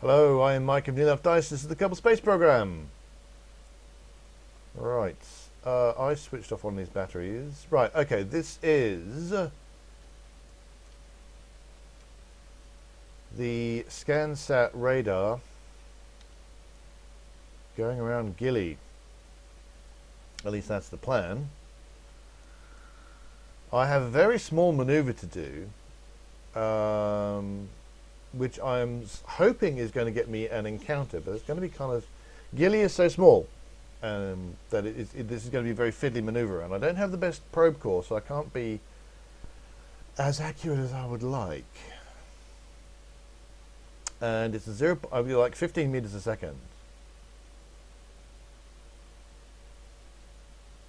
Hello, I am Mike of New Enough Dice. This is the Kerbal Space Program. Right, I switched off one of these batteries. Right, okay, this is the ScanSat radar going around Gily. At least that's the plan. I have a very small maneuver to do, which I'm hoping is going to get me an encounter, but it's going to be kind of... Gilly is so small that this is going to be a very fiddly maneuver, and I don't have the best probe core, so I can't be as accurate as I would like. And it's I'll be like 15 meters a second.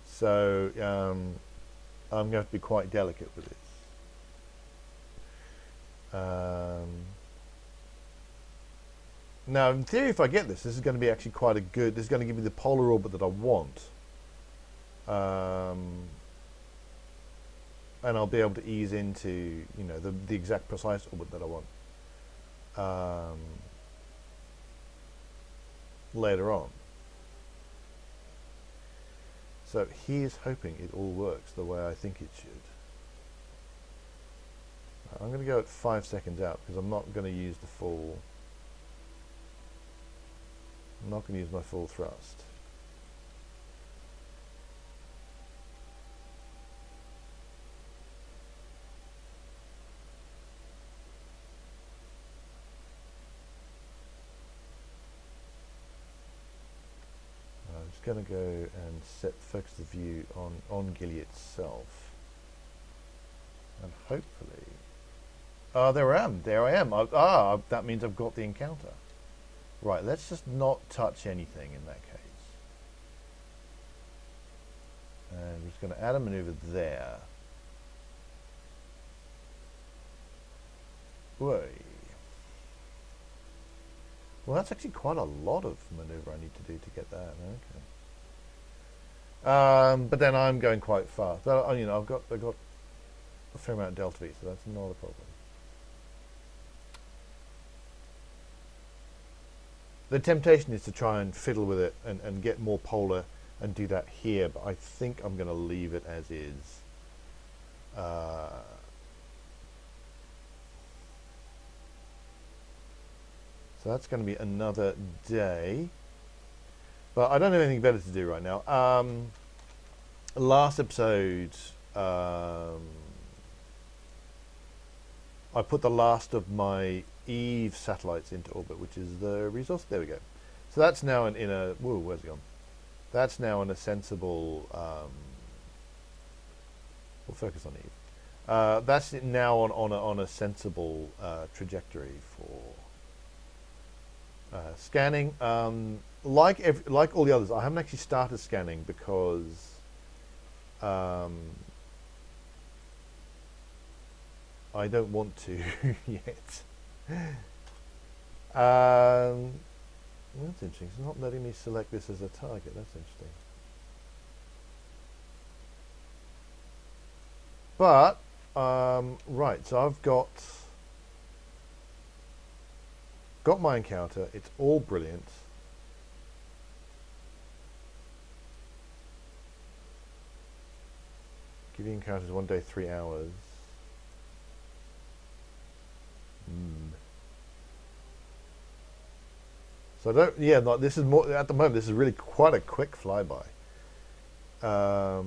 So I'm going to have to be quite delicate with this. Now, in theory, if I get this is going to be actually quite a good... This is going to give me the polar orbit that I want. And I'll be able to ease into, you know, the exact precise orbit that I want later on. So here's hoping it all works the way I think it should. I'm going to go at 5 seconds out because I'm not going to use the full... I'm not going to use my full thrust. I'm just going to go and focus the view on Gilly itself. And hopefully... there I am. There I am. That means I've got the encounter. Right, let's just not touch anything in that case. And we're just going to add a maneuver there. Whoa. Well, that's actually quite a lot of maneuver I need to do to get that. Okay. But then I'm going quite fast. So, you know, I've got a fair amount of delta V, so that's not a problem. The temptation is to try and fiddle with it and get more polar and do that here, but I think I'm going to leave it as is. So that's going to be another day. But I don't have anything better to do right now. Last episode, I put the last of my Eve satellites into orbit, which is the resource. There we go. So that's now in a... Whoa, where's it gone? That's now in a sensible... we'll focus on Eve. That's now on a sensible trajectory for scanning. Like all the others, I haven't actually started scanning because I don't want to yet. That's interesting. It's not letting me select this as a target. That's interesting. But right, so I've got my encounter. It's all brilliant. Give you encounters 1 day, 3 hours. So I don't... Yeah, no, this is more... At the moment, this is really quite a quick flyby. I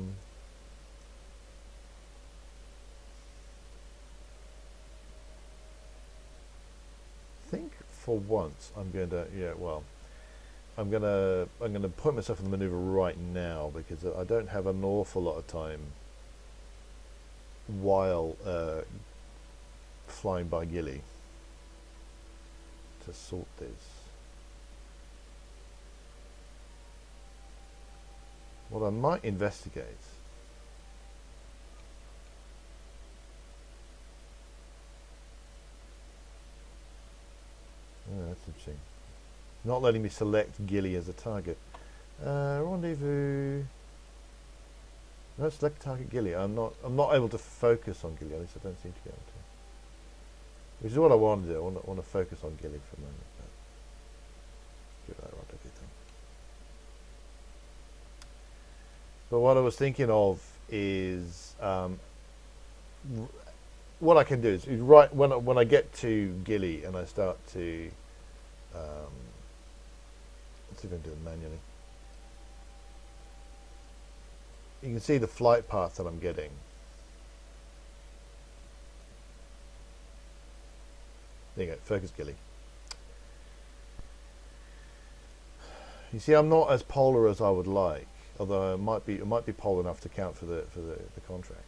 think for once I'm going to... Yeah, well... I'm gonna put myself in the maneuver right now because I don't have an awful lot of time while flying by Gilly to sort this. What I might investigate... Oh, that's interesting. Not letting me select Gilly as a target. Rendezvous... No, select target Gilly. I'm not able to focus on Gilly. At least I don't seem to be able to. Which is what I want to do. I want to focus on Gilly for a moment. Give that rendezvous thing. But what I was thinking of is what I can do is right when I get to Gily and I start to let's see if I can do it manually. You can see the flight path that I'm getting. There you go, focus Gily. You see, I'm not as polar as I would like, although it might be polar enough to count for the contract.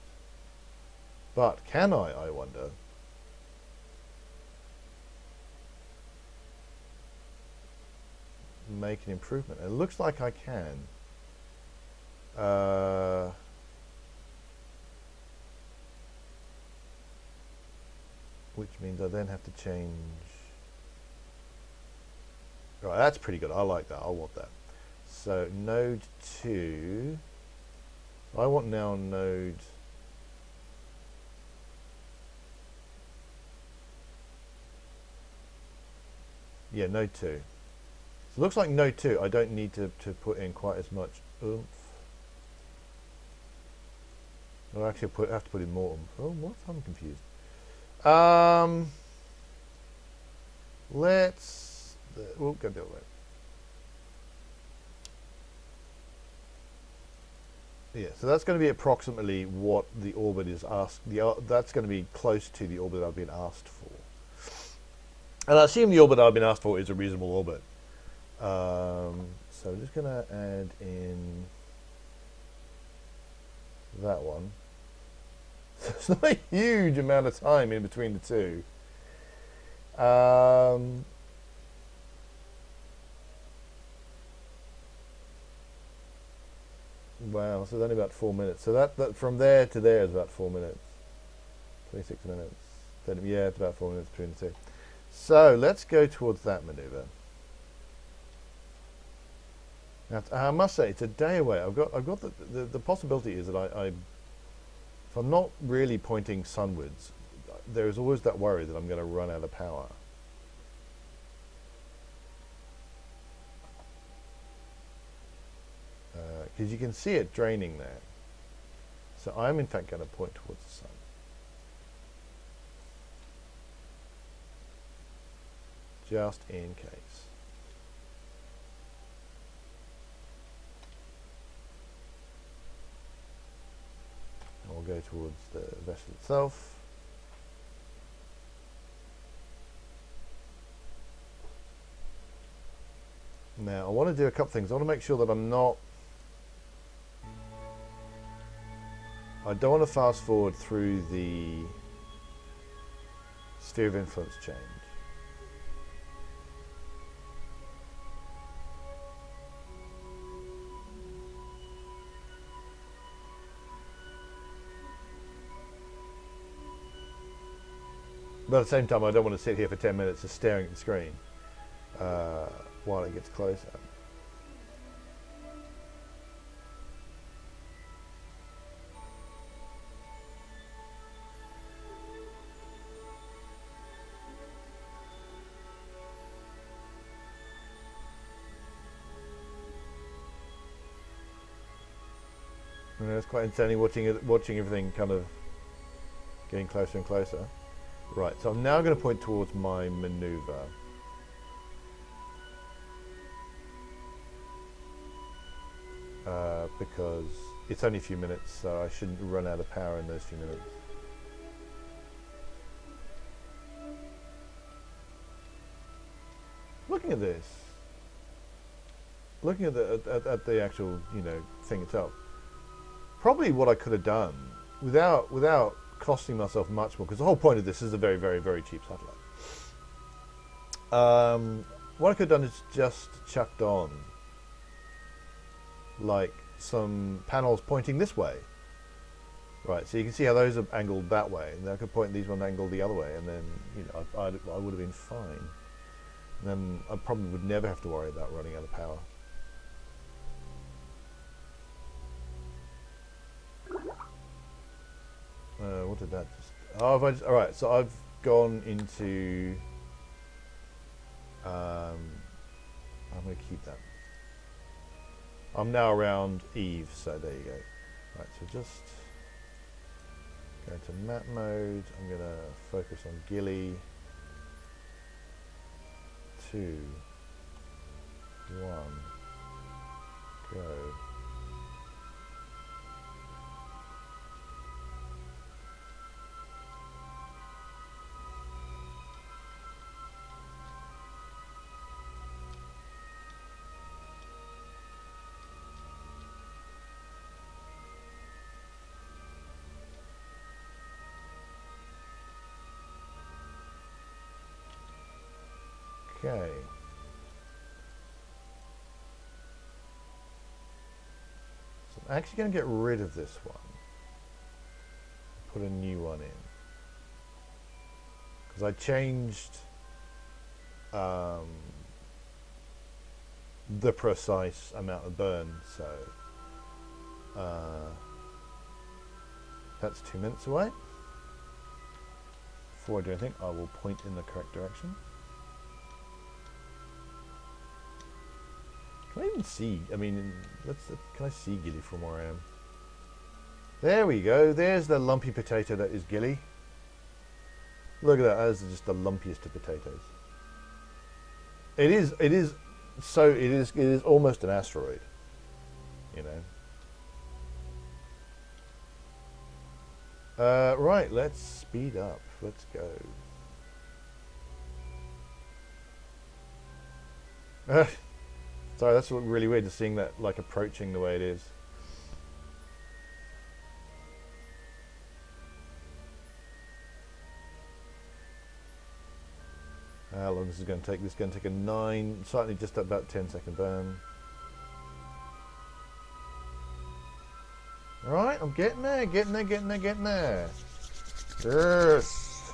But can I wonder? Make an improvement. It looks like I can. Which means I then have to change. Right, that's pretty good. I like that. I want that. So node 2. I want now node. Yeah, node 2. So it looks like node 2 I don't need to put in quite as much oomph. I actually have to put in more oomph. Oh, what? I'm confused. We'll go the other way. Yeah, so that's going to be approximately what the orbit is asked. That's going to be close to the orbit I've been asked for. And I assume the orbit I've been asked for is a reasonable orbit. So I'm just going to add in that one. So it's not a huge amount of time in between the two. Wow, so it's only about 4 minutes. So that from there to there is about 4 minutes. 26 minutes. 30, yeah, it's about 4 minutes between the two. So let's go towards that maneuver. Now, I must say, it's a day away. I've got the possibility is that if I'm not really pointing sunwards, there is always that worry that I'm going to run out of power. Because you can see it draining there. So I'm in fact going to point towards the sun. Just in case. And we'll go towards the vessel itself. Now I want to do a couple things. I want to make sure that I don't want to fast forward through the sphere of influence change. But at the same time, I don't want to sit here for 10 minutes just staring at the screen while it gets closer. You know, it's quite entertaining watching everything kind of getting closer and closer. Right, so I'm now going to point towards my maneuver. Because it's only a few minutes, so I shouldn't run out of power in those few minutes. Looking at this, looking at the actual, thing itself, probably what I could have done without costing myself much more, because the whole point of this is a very, very, very cheap satellite. What I could have done is just chucked on like some panels pointing this way. Right, so you can see how those are angled that way, and then I could point these one angled the other way, and then I would have been fine. And then I probably would never have to worry about running out of power. What did that just... Oh, alright, so I've gone into... I going to keep that. I'm now around Eve, so there you go. Right, so just go to map mode. I'm going to focus on Gilly. 2, 1, go. Okay. So I'm actually going to get rid of this one. Put a new one in. Because I changed the precise amount of burn, so that's 2 minutes away. Before I do anything, I will point in the correct direction. Can I even see? I mean, can I see Gilly from where I am? There we go. There's the lumpy potato that is Gilly. Look at that. That is just the lumpiest of potatoes. It is almost an asteroid, you know. Right, let's speed up. Let's go. Sorry, that's really weird, just seeing that like approaching the way it is. How long is this going to take? This is going to take a slightly just about 10-second burn. All right, I'm getting there, getting there. Yes.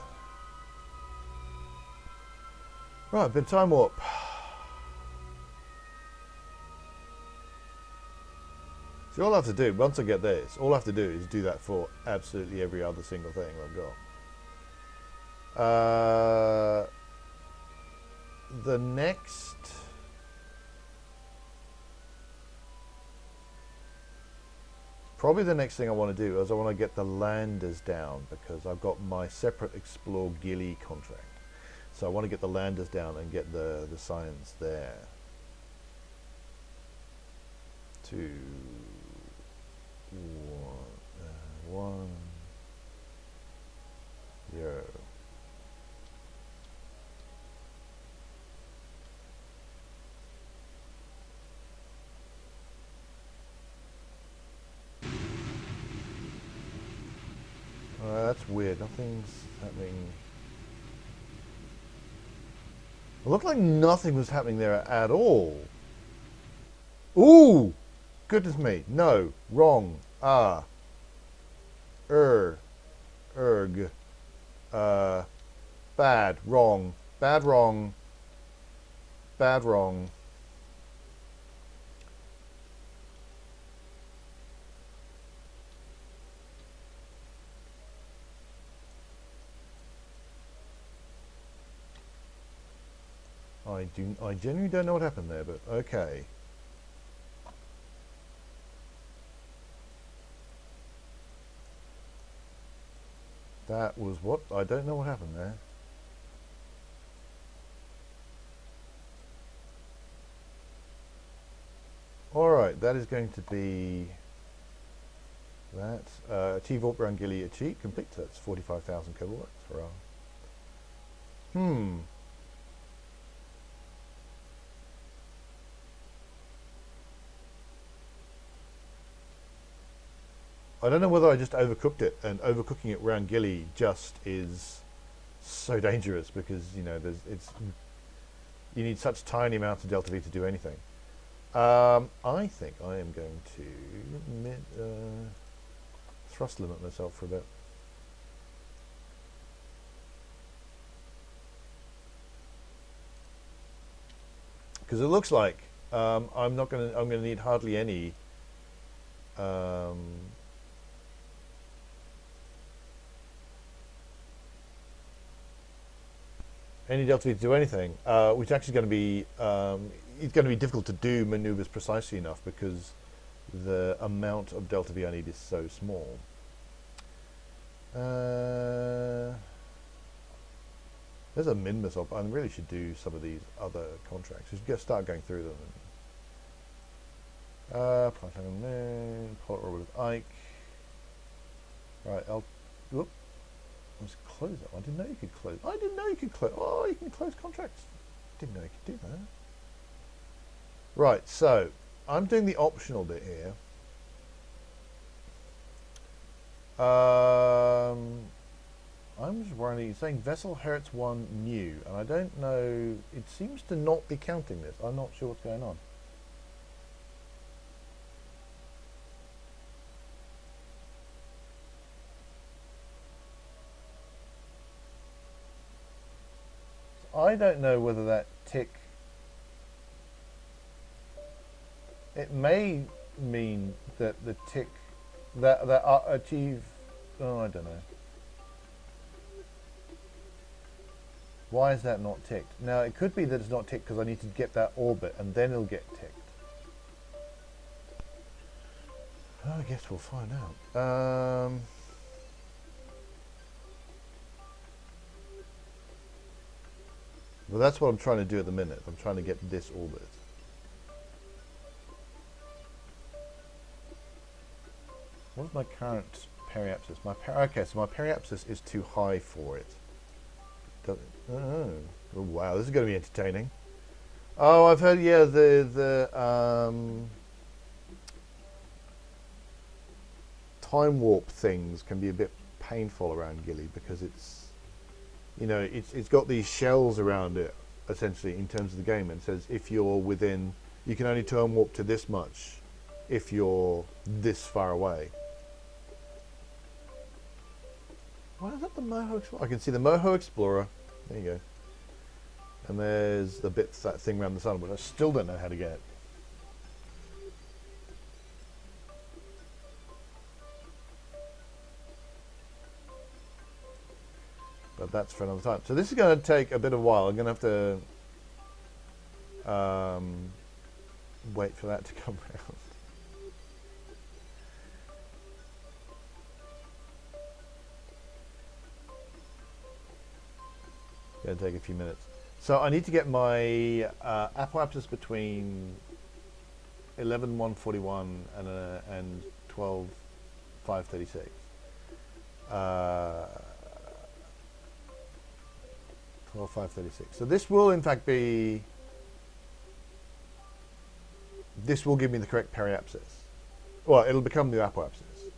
Right, been time warp. So all I have to do, once I get this, all I have to do is do that for absolutely every other single thing I've got. The next... Probably the next thing I want to do is I want to get the landers down, because I've got my separate Explore Gily contract. So I want to get the landers down and get the science there. 2, 1, 0. That's weird. Nothing's happening. It looked like nothing was happening there at all. Ooh! Goodness me. No. Wrong. Ah. Erg. Bad. Wrong. Bad wrong. Bad wrong. I genuinely don't know what happened there, but okay. That was what? I don't know what happened there. Alright, that is going to be that. Achieve Warp around Gily achieved. Complete. That's 45,000 Kerbal. Hurrah. I don't know whether I just overcooked it, and overcooking it around Gily just is so dangerous, because you know you need such tiny amounts of delta V to do anything. I think I am going to thrust limit myself for a bit. Because it looks like I'm going to need hardly any delta V to do anything, which is actually going to be it's going to be difficult to do maneuvers precisely enough because the amount of delta V I need is so small. There's a min-miss op. I really should do some of these other contracts. Just start going through them. Planet on the Moon, Polar Orbit with Ike. Right, whoop. Let's close that one. I didn't know you could close. I didn't know you could close. Oh, you can close contracts. Didn't know you could do that. Right, so I'm doing the optional bit here. I'm just wondering, saying vessel Hertz 1 new, and I don't know, it seems to not be counting this. I'm not sure what's going on. I don't know whether that tick, it may mean that the tick, that achieve, oh, I don't know. Why is that not ticked? Now, it could be that it's not ticked because I need to get that orbit and then it'll get ticked. Oh, I guess we'll find out. Well, that's what I'm trying to do at the minute. I'm trying to get this orbit. What is my current periapsis? Okay, so my periapsis is too high for it. Oh, wow, this is going to be entertaining. Oh, I've heard, yeah, the time warp things can be a bit painful around Gily because it's, you know, it's got these shells around it, essentially, in terms of the game. And it says if you're within, you can only time warp to this much if you're this far away. Why is that the Moho Explorer? I can see the Moho Explorer. There you go. And there's the bit, that thing around the sun, but I still don't know how to get it. But that's for another time. So this is going to take a bit of a while. I'm going to have to wait for that to come around. Going to take a few minutes. So I need to get my apoapsis between 11.141 and 12.536. 12.536. So this will in fact be. This will give me the correct periapsis. Well, it'll become the apoapsis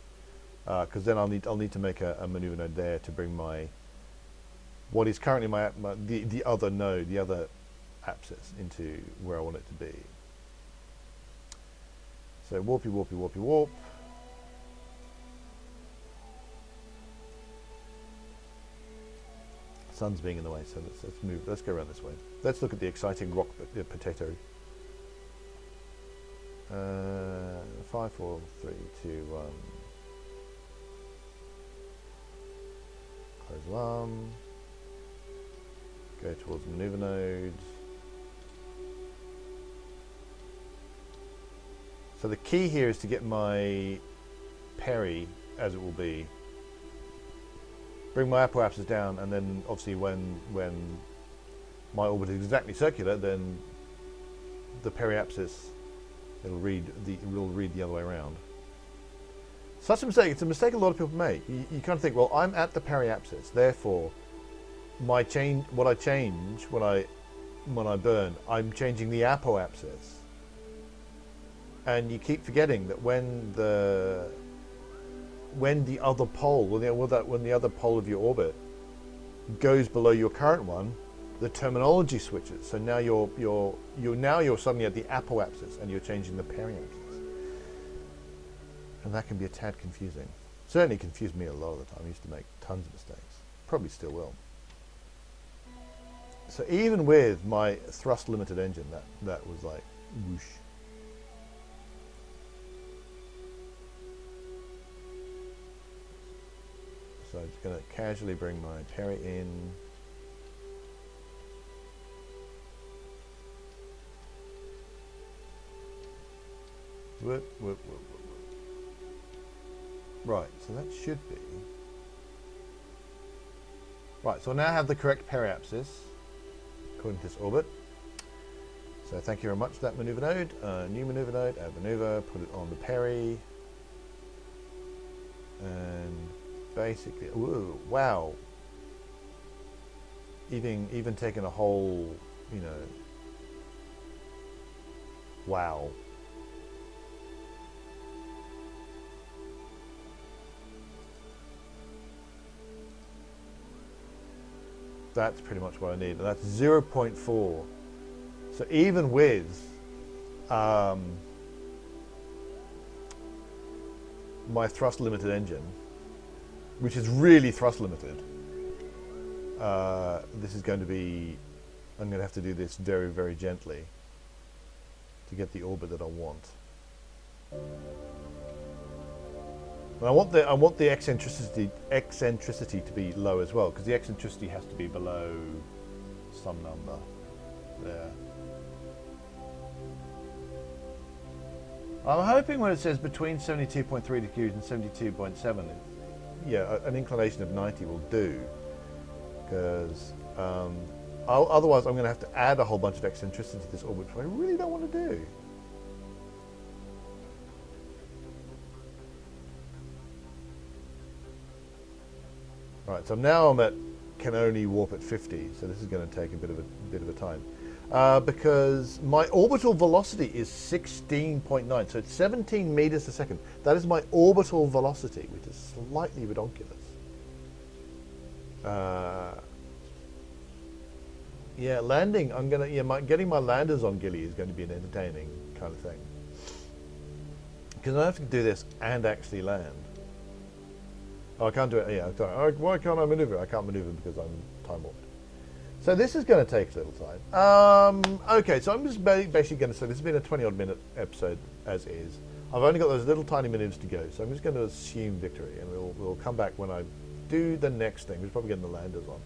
because then I'll need to make a maneuver node there to bring my. What is currently the other node, the other apsis, into where I want it to be. So warpy, warpy, warpy, warp. Sun's being in the way, so let's move. Let's go around this way. Let's look at the exciting rock potato. 5, 4, 3, 2, 1. Close alarm. Go towards maneuver node. So the key here is to get my peri, as it will be, bring my apoapsis down, and then obviously when my orbit is exactly circular, then the periapsis it'll read the other way around. Such a mistake. It's a mistake a lot of people make. You kind of think, well, I'm at the periapsis, therefore what I change when I burn, I'm changing the apoapsis. And you keep forgetting that when the other pole, when the other pole of your orbit goes below your current one, the terminology switches. So now you're suddenly at the apoapsis and you're changing the periapsis. And that can be a tad confusing. Certainly confused me a lot of the time. I used to make tons of mistakes. Probably still will. So even with my thrust limited engine, that was like whoosh. So I'm just going to casually bring my peri in. Whoop, whoop, whoop, whoop. Right, so that should be... Right, so I now have the correct periapsis according to this orbit. So thank you very much for that maneuver node. New maneuver node, add maneuver, put it on the peri. And basically, ooh, wow. Even taking a whole, you know, wow. That's pretty much what I need. And that's 0.4. So even with my thrust limited engine, which is really thrust limited, this is going to be, I'm going to have to do this very, very gently to get the orbit that I want. And I want the eccentricity to be low as well, because the eccentricity has to be below some number there. I'm hoping when it says between 72.3 degrees and 72.7, yeah, an inclination of 90 will do, because otherwise I'm going to have to add a whole bunch of eccentricity to this orbit, which I really don't want to do. Right, so now I'm can only warp at 50, so this is going to take a bit of a time. Because my orbital velocity is 16.9, so it's 17 meters a second. That is my orbital velocity, which is slightly redonkulous. Yeah, landing. Getting my landers on Gily is going to be an entertaining kind of thing, because I have to do this and actually land. Oh, I can't do it. Yeah, sorry. Why can't I maneuver? I can't maneuver because I'm time warped. So this is going to take a little time. Okay, so I'm just basically going to say this has been a 20-odd minute episode as is. I've only got those little tiny minutes to go, so I'm just going to assume victory, and we'll come back when I do the next thing. We're probably getting the landers on.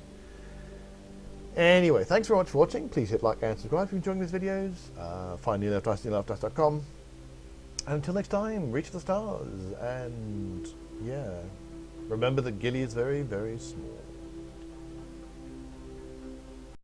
Anyway, thanks very much for watching. Please hit like and subscribe if you're enjoying these videos. Find nearleftdice.com. And until next time, reach the stars, and yeah, remember that Gilly is very, very small.